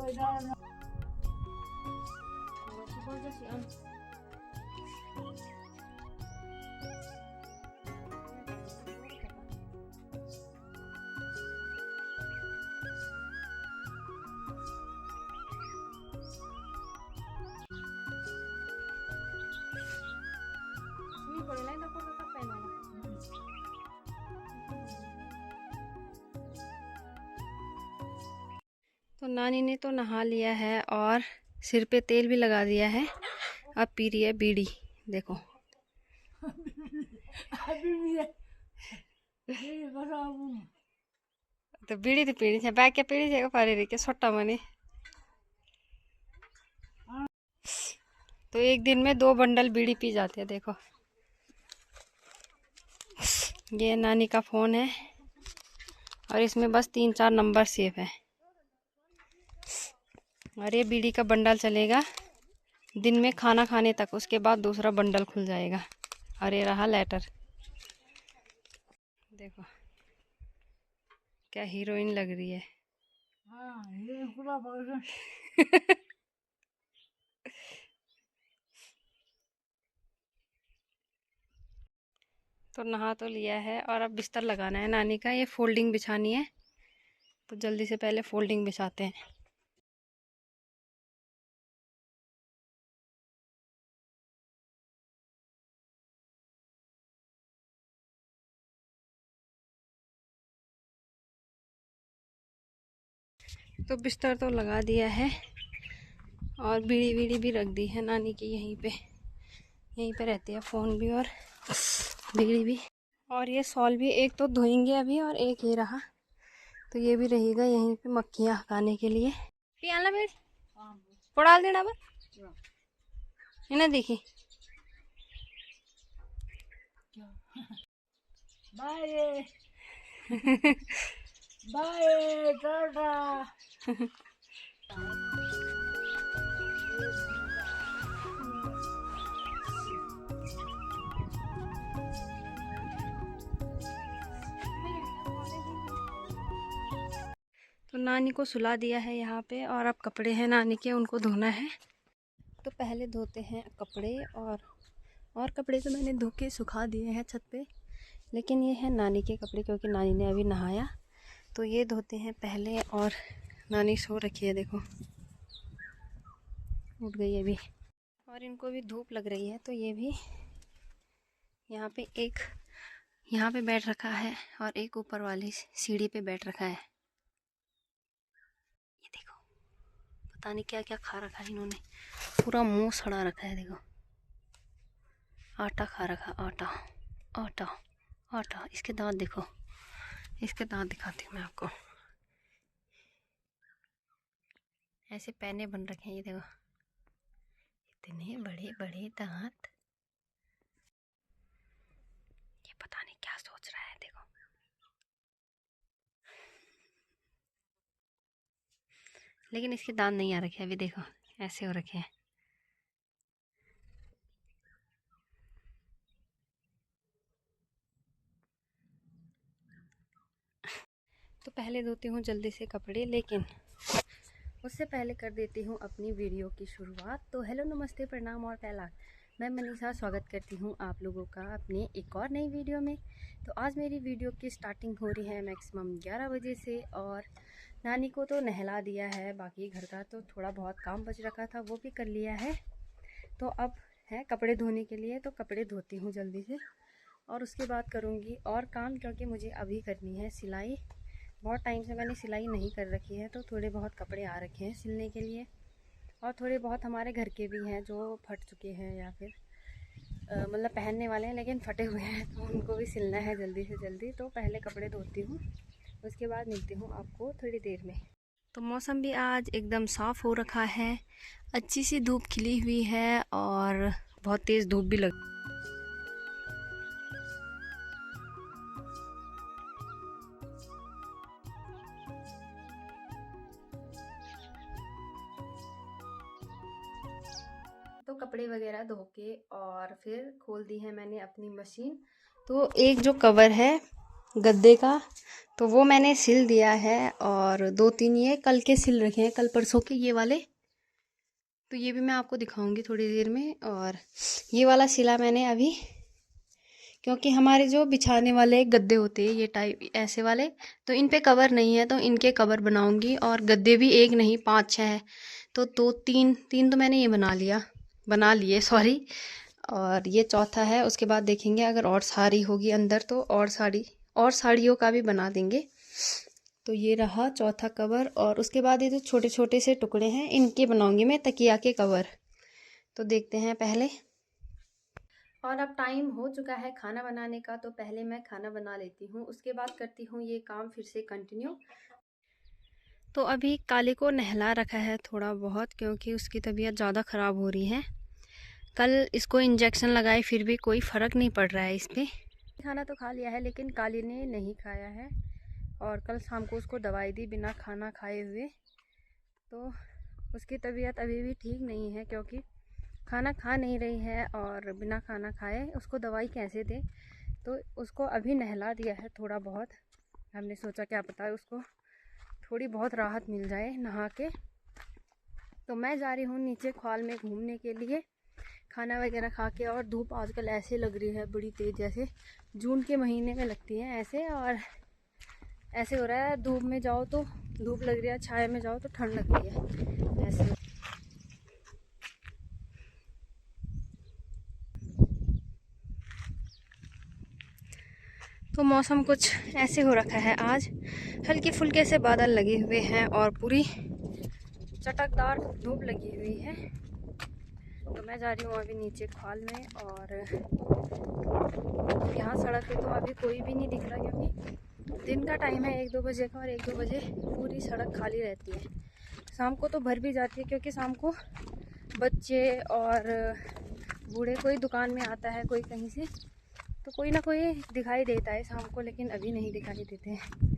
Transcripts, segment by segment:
तो नानी ने तो नहा लिया है और सिर पे तेल भी लगा दिया है। अब पी रही है बीड़ी, देखो। तो बीड़ी तो पीनी है, बैग के पीनी है पारे रही के छोटा मनी। तो एक दिन में 2 बंडल बीड़ी पी जाते हैं, देखो। ये नानी का फोन है और इसमें बस 3-4 नंबर सेव है। और ये बीड़ी का बंडल चलेगा दिन में खाना खाने तक, उसके बाद दूसरा बंडल खुल जाएगा। और ये रहा लेटर, देखो क्या हीरोइन लग रही है। तो नहा तो लिया है और अब बिस्तर लगाना है नानी का। ये फोल्डिंग बिछानी है, तो जल्दी से पहले फोल्डिंग बिछाते हैं। तो बिस्तर तो लगा दिया है और बीड़ी वीड़ी भी रख दी है नानी की यहीं पे रहती है, फ़ोन भी और बीड़ी भी। और ये सॉल भी एक तो धोएंगे अभी और एक ये रहा, तो ये भी रहेगा यहीं पे मक्खियाँ हटाने के लिए। पियाला बेड़ पड़ा देना बस इन्हें देखी। Bye bye tata. तो नानी को सुला दिया है यहाँ पे और अब कपड़े हैं नानी के, उनको धोना है। तो पहले धोते हैं कपड़े और कपड़े तो मैंने धो के सुखा दिए हैं छत पे, लेकिन ये है नानी के कपड़े क्योंकि नानी ने अभी नहाया। तो ये धोते हैं पहले। और नानी सो रखी है, देखो उठ गई है अभी। और इनको भी धूप लग रही है, तो ये भी यहाँ पे एक यहाँ पे बैठ रखा है और एक ऊपर वाली सीढ़ी पे बैठ रखा है। ये देखो पता नहीं क्या क्या खा रखा है इन्होंने, पूरा मुंह सड़ा रखा है। देखो आटा खा रखा, आटा आटा आटा। इसके दांत देखो, इसके दांत दिखाती हूँ मैं आपको। ऐसे पैने बन रखे हैं, ये देखो इतने बड़े बड़े दांत। ये पता नहीं क्या सोच रहा है, देखो। लेकिन इसके दांत नहीं आ रखे अभी, देखो ऐसे हो रखे हैं। तो पहले धोती हूँ जल्दी से कपड़े, लेकिन उससे पहले कर देती हूँ अपनी वीडियो की शुरुआत। तो हेलो नमस्ते प्रणाम और पहला मैं मनीषा स्वागत करती हूँ आप लोगों का अपने एक और नई वीडियो में। तो आज मेरी वीडियो की स्टार्टिंग हो रही है मैक्सिमम 11 बजे से। और नानी को तो नहला दिया है, बाकी घर का तो थोड़ा बहुत काम बच रखा था वो भी कर लिया है। तो अब है कपड़े धोने के लिए, तो कपड़े धोती हूँ जल्दी से और उसके बाद करूँगी और काम, क्योंकि मुझे अभी करनी है सिलाई। बहुत टाइम से मैंने सिलाई नहीं कर रखी है, तो थोड़े बहुत कपड़े आ रखे हैं सिलने के लिए। और थोड़े बहुत हमारे घर के भी हैं जो फट चुके हैं या फिर मतलब पहनने वाले हैं लेकिन फटे हुए हैं, तो उनको भी सिलना है जल्दी से जल्दी। तो पहले कपड़े धोती हूँ, उसके बाद मिलती हूँ आपको थोड़ी देर में। तो मौसम भी आज एकदम साफ़ हो रखा है, अच्छी सी धूप खिली हुई है और बहुत तेज़ धूप भी लग। तो कपड़े वगैरह धो के और फिर खोल दी है मैंने अपनी मशीन। तो एक जो कवर है गद्दे का, तो वो मैंने सिल दिया है और 2-3 ये कल के सिल रखे हैं, कल परसों के ये वाले। तो ये भी मैं आपको दिखाऊंगी थोड़ी देर में। और ये वाला सिला मैंने अभी, क्योंकि हमारे जो बिछाने वाले गद्दे होते हैं ये टाइप ऐसे वाले, तो इन पे कवर नहीं है, तो इनके कवर बनाऊंगी। और गद्दे भी एक नहीं 5-6 है, तो 2-3 तो मैंने ये बना लिए सॉरी। और ये चौथा है। उसके बाद देखेंगे अगर और साड़ी होगी अंदर तो और साड़ियों का भी बना देंगे। तो ये रहा चौथा कवर। और उसके बाद ये जो छोटे छोटे से टुकड़े हैं इनके बनाऊंगी मैं तकिया के कवर। तो देखते हैं पहले। और अब टाइम हो चुका है खाना बनाने का, तो पहले मैं खाना बना लेती हूँ, उसके बाद करती हूँ ये काम फिर से कंटिन्यू। तो अभी काले को नहला रखा है थोड़ा बहुत, क्योंकि उसकी तबीयत ज़्यादा ख़राब हो रही है। कल इसको इंजेक्शन लगाए फिर भी कोई फ़र्क नहीं पड़ रहा है इस पर। खाना तो खा लिया है लेकिन काली ने नहीं खाया है, और कल शाम को उसको दवाई दी बिना खाना खाए हुए। तो उसकी तबीयत अभी भी ठीक नहीं है, क्योंकि खाना खा नहीं रही है और बिना खाना खाए उसको दवाई कैसे दें। तो उसको अभी नहला दिया है थोड़ा बहुत। हमने सोचा क्या पता है उसको थोड़ी बहुत राहत मिल जाए नहा के। तो मैं जा रही हूँ नीचे ख्वाल में घूमने के लिए खाना वगैरह खा के। और धूप आजकल ऐसे लग रही है बड़ी तेज़, जैसे जून के महीने में लगती है ऐसे। और ऐसे हो रहा है धूप में जाओ तो धूप लग रही है, छाया में जाओ तो ठंड लग रही है ऐसे। तो मौसम कुछ ऐसे हो रखा है आज, हल्के फुल्के से बादल लगे हुए हैं और पूरी चटकदार धूप लगी हुई है। तो मैं जा रही हूँ अभी नीचे ख्वाल में। और यहाँ सड़क पे तो अभी कोई भी नहीं दिख रहा, क्योंकि दिन का टाइम है 1-2 बजे का, और 1-2 बजे पूरी सड़क खाली रहती है। शाम को तो भर भी जाती है, क्योंकि शाम को बच्चे और बूढ़े कोई दुकान में आता है, कोई कहीं से, तो कोई ना कोई दिखाई देता है शाम को, लेकिन अभी नहीं दिखाई देते हैं।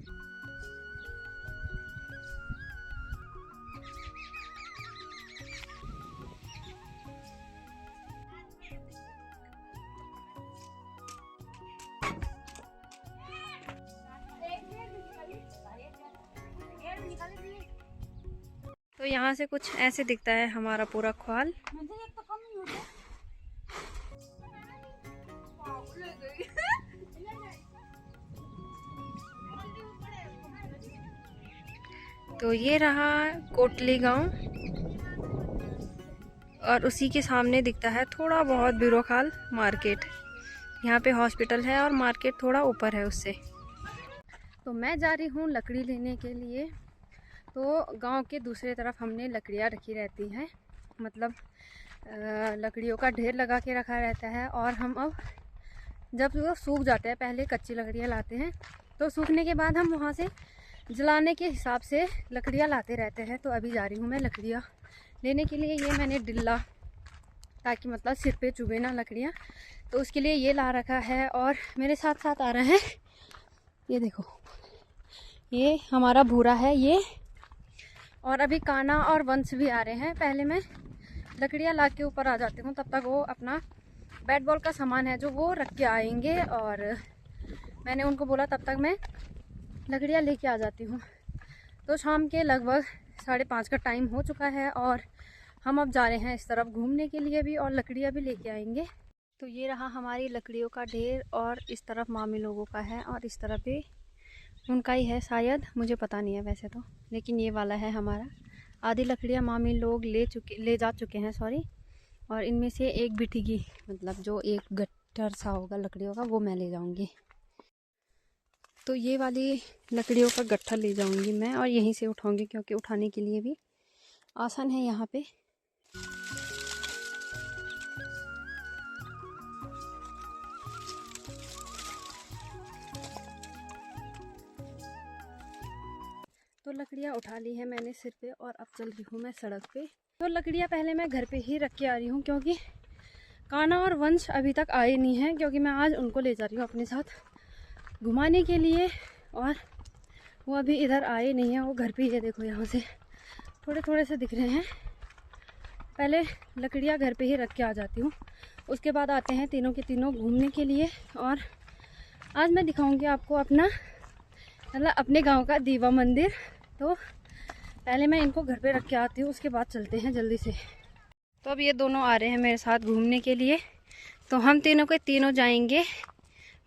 तो यहाँ से कुछ ऐसे दिखता है हमारा पूरा ख्वाल। तो ये रहा कोटली गांव, और उसी के सामने दिखता है थोड़ा बहुत बिरोखाल मार्केट। यहाँ पे हॉस्पिटल है और मार्केट थोड़ा ऊपर है उससे। तो मैं जा रही हूँ लकड़ी लेने के लिए। तो गांव के दूसरे तरफ हमने लकड़ियाँ रखी रहती हैं, मतलब लकड़ियों का ढेर लगा के रखा रहता है। और हम अब जब वो सूख जाते हैं, पहले कच्ची लकड़ियाँ लाते हैं, तो सूखने के बाद हम वहाँ से जलाने के हिसाब से लकड़ियाँ लाते रहते हैं। तो अभी जा रही हूँ मैं लकड़ियाँ लेने के लिए। ये मैंने डिल्ला, ताकि मतलब सिर पे चुभे ना लकड़ियाँ, तो उसके लिए ये ला रखा है। और मेरे साथ साथ आ रहा है, ये देखो, ये हमारा भूरा है ये। और अभी काना और वंश भी आ रहे हैं। पहले मैं लकड़ियाँ ला के ऊपर आ जाती हूँ, तब तक वो अपना बैट बॉल का सामान है जो वो रख के आएंगे। और मैंने उनको बोला तब तक मैं लकड़ियाँ लेके आ जाती हूँ। तो शाम के लगभग 5:30 का टाइम हो चुका है, और हम अब जा रहे हैं इस तरफ घूमने के लिए भी, और लकड़ियाँ भी लेके आएंगे। तो ये रहा हमारी लकड़ियों का ढेर, और इस तरफ मामी लोगों का है, और इस तरफ भी उनका ही है शायद, मुझे पता नहीं है वैसे तो, लेकिन ये वाला है हमारा। आधी लकड़ियाँ मामी लोग ले जा चुके हैं सॉरी। और इनमें से एक बिठगी, मतलब जो एक गट्ठर सा होगा लकड़ियों का, वो मैं ले जाऊंगी। तो ये वाली लकड़ियों का गट्ठर ले जाऊंगी मैं, और यहीं से उठाऊंगी, क्योंकि उठाने के लिए भी आसान है यहाँ पे। तो लकड़ियाँ उठा ली है मैंने सिर पे, और अब चल रही हूँ मैं सड़क पे। तो लकड़ियाँ पहले मैं घर पे ही रख के आ रही हूँ, क्योंकि काना और वंश अभी तक आए नहीं हैं, क्योंकि मैं आज उनको ले जा रही हूँ अपने साथ घुमाने के लिए। और वो अभी इधर आए नहीं हैं, वो घर पे ही है, देखो यहाँ से थोड़े थोड़े से दिख रहे हैं। पहले लकड़ियाँ घर पे ही रख के आ जाती हूँ, उसके बाद आते हैं तीनों के तीनों घूमने के लिए। और आज मैं दिखाऊंगी आपको अपना मतलब अपने गांव का दीवा मंदिर। तो पहले मैं इनको घर पे रख के आती हूँ, उसके बाद चलते हैं जल्दी से। तो अब ये दोनों आ रहे हैं मेरे साथ घूमने के लिए, तो हम तीनों के तीनों जाएंगे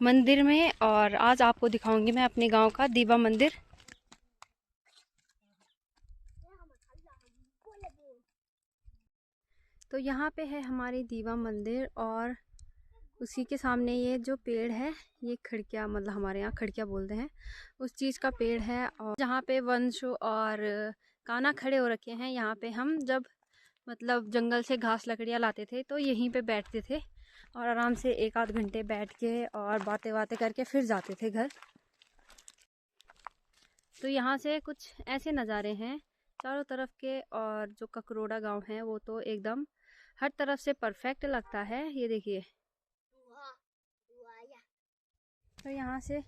मंदिर में, और आज आपको दिखाऊंगी मैं अपने गांव का दीवा मंदिर। तो यहाँ पे है हमारी दीवा मंदिर, और उसी के सामने ये जो पेड़ है, ये खिड़कियाँ, मतलब हमारे यहाँ खिड़कियाँ बोलते हैं, उस चीज़ का पेड़ है। और जहाँ पे वंश और कान्हा खड़े हो रखे हैं, यहाँ पे हम जब मतलब जंगल से घास लकड़ियाँ लाते थे तो यहीं पे बैठते थे, और आराम से 1 आध घंटे बैठ के और बातें बातें करके फिर जाते थे घर। तो यहाँ से कुछ ऐसे नज़ारे हैं चारों तरफ के, और जो ककरोड़ा गांव है वो तो एकदम हर तरफ से परफेक्ट लगता है। ये देखिए, तो यहाँ से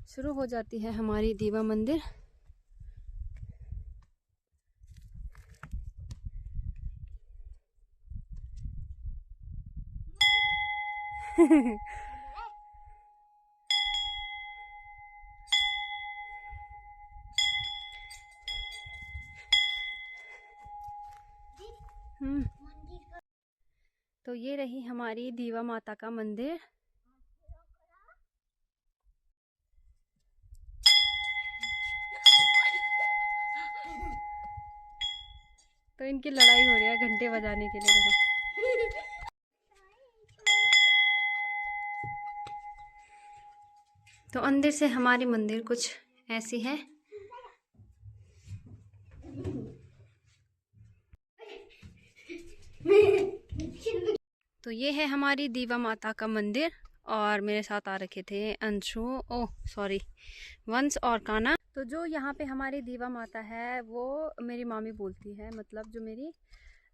शुरू हो जाती है हमारी दीवा मंदिर। तो ये रही हमारी दीवा माता का मंदिर। तो इनकी लड़ाई हो रही है घंटे बजाने के लिए, देखो। तो अंदर से हमारी मंदिर कुछ ऐसी है। तो ये है हमारी दीवा माता का मंदिर, और मेरे साथ आ रखे थे अंशु, ओह सॉरी, वंश और कान्हा। तो जो यहाँ पे हमारी दीवा माता है वो मेरी मामी बोलती है, मतलब जो मेरी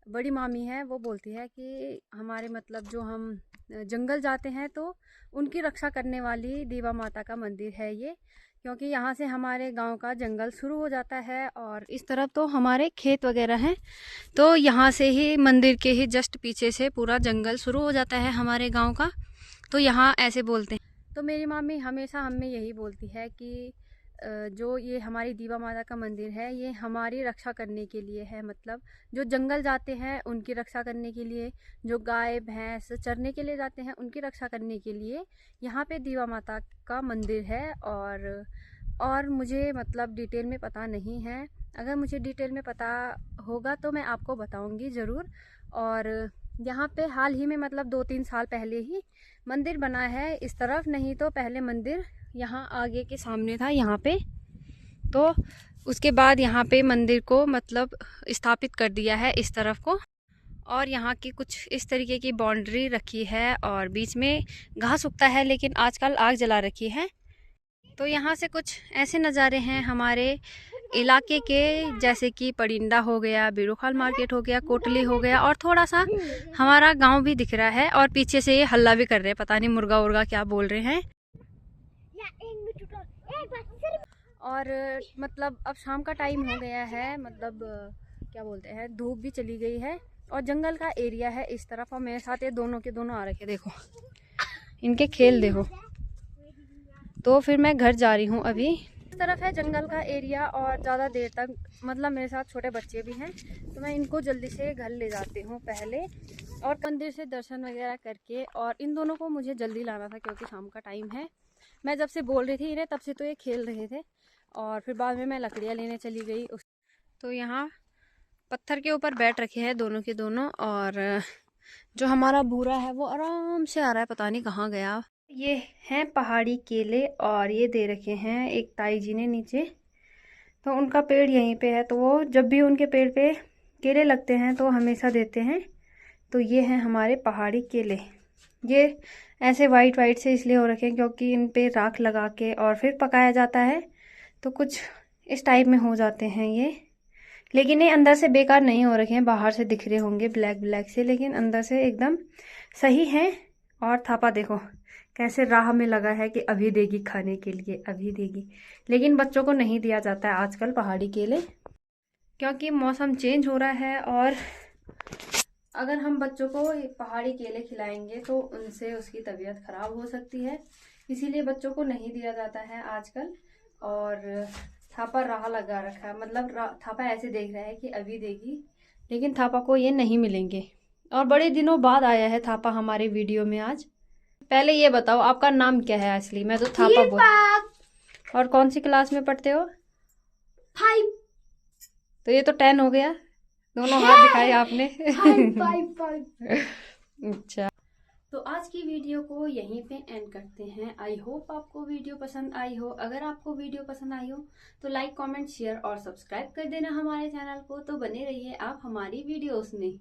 बड़ी मामी है वो बोलती है कि हमारे मतलब जो हम जंगल जाते हैं तो उनकी रक्षा करने वाली दीवा माता का मंदिर है ये, क्योंकि यहाँ से हमारे गांव का जंगल शुरू हो जाता है और इस तरफ तो हमारे खेत वगैरह हैं। तो यहाँ से ही मंदिर के ही जस्ट पीछे से पूरा जंगल शुरू हो जाता है हमारे गांव का। तो यहाँ ऐसे बोलते हैं। तो मेरी मामी हमेशा हमें यही बोलती है कि जो ये हमारी दीवा माता का मंदिर है ये हमारी रक्षा करने के लिए है, मतलब जो जंगल जाते हैं उनकी रक्षा करने के लिए, जो गाय भैंस चरने के लिए जाते हैं उनकी रक्षा करने के लिए यहाँ पे दीवा माता का मंदिर है। और मुझे मतलब डिटेल में पता नहीं है, अगर मुझे डिटेल में पता होगा तो मैं आपको बताऊंगी ज़रूर। और यहाँ पे हाल ही में मतलब 2-3 साल पहले ही मंदिर बना है इस तरफ, नहीं तो पहले मंदिर यहाँ आगे के सामने था यहाँ पे। तो उसके बाद यहाँ पे मंदिर को मतलब स्थापित कर दिया है इस तरफ को, और यहाँ की कुछ इस तरीके की बाउंड्री रखी है, और बीच में घास उगता है लेकिन आजकल आग जला रखी है। तो यहाँ से कुछ ऐसे नज़ारे हैं हमारे इलाके के, जैसे कि परिंदा हो गया, बीरोखाल मार्केट हो गया, कोटली हो गया, और थोड़ा सा हमारा गांव भी दिख रहा है। और पीछे से ये हल्ला भी कर रहे हैं, पता नहीं मुर्गा उर्गा क्या बोल रहे हैं। और मतलब अब शाम का टाइम हो गया है, मतलब क्या बोलते हैं, धूप भी चली गई है, और जंगल का एरिया है इस तरफ। और मेरे साथ ये दोनों के दोनों आ रखे, देखो इनके खेल देखो। तो फिर मैं घर जा रही हूँ अभी। इस तरफ है जंगल का एरिया, और ज़्यादा देर तक मतलब मेरे साथ छोटे बच्चे भी हैं, तो मैं इनको जल्दी से घर ले जाती हूँ पहले, और मंदिर से दर्शन वगैरह करके। और इन दोनों को मुझे जल्दी लाना था क्योंकि शाम का टाइम है। मैं जब से बोल रही थी इन्हें तब से तो ये खेल रहे थे, और फिर बाद में मैं लकड़ियाँ लेने चली गई। तो यहाँ पत्थर के ऊपर बैठ रखे हैं दोनों के दोनों, और जो हमारा भूरा है वो आराम से आ रहा है, पता नहीं कहाँ गया। ये हैं पहाड़ी केले, और ये दे रखे हैं एक ताई जी ने नीचे। तो उनका पेड़ यहीं पे है, तो वो जब भी उनके पेड़ पे केले लगते हैं तो हमेशा देते हैं। तो ये हैं हमारे पहाड़ी केले। ये ऐसे वाइट वाइट से इसलिए हो रखे हैं क्योंकि इन पे राख लगा के और फिर पकाया जाता है, तो कुछ इस टाइप में हो जाते हैं ये। लेकिन ये अंदर से बेकार नहीं हो रखे हैं, बाहर से दिख रहे होंगे ब्लैक ब्लैक से, लेकिन अंदर से एकदम सही हैं। और थापा देखो कैसे राह में लगा है कि अभी देगी खाने के लिए, अभी देगी। लेकिन बच्चों को नहीं दिया जाता है आजकल पहाड़ी केले, क्योंकि मौसम चेंज हो रहा है, और अगर हम बच्चों को पहाड़ी केले खिलाएंगे तो उनसे उसकी तबीयत खराब हो सकती है, इसीलिए बच्चों को नहीं दिया जाता है आजकल। और थापा राह लगा रखा है, मतलब थापा ऐसे देख रहा है कि अभी देगी, लेकिन थापा को ये नहीं मिलेंगे। और बड़े दिनों बाद आया है थापा हमारे वीडियो में आज। पहले ये बताओ आपका नाम क्या है असली? मैं तो थापा बोल। और कौन सी क्लास में पढ़ते हो? 5 तो ये तो 10 हो गया। दोनों हाथ दिखाए आपने। 5 अच्छा, तो आज की वीडियो को यहीं पे एंड करते हैं। आई होप आपको वीडियो पसंद आई हो। अगर आपको वीडियो पसंद आई हो तो लाइक, कमेंट, शेयर और सब्सक्राइब कर देना हमारे चैनल को। तो बने रहिए आप हमारी वीडियोस में।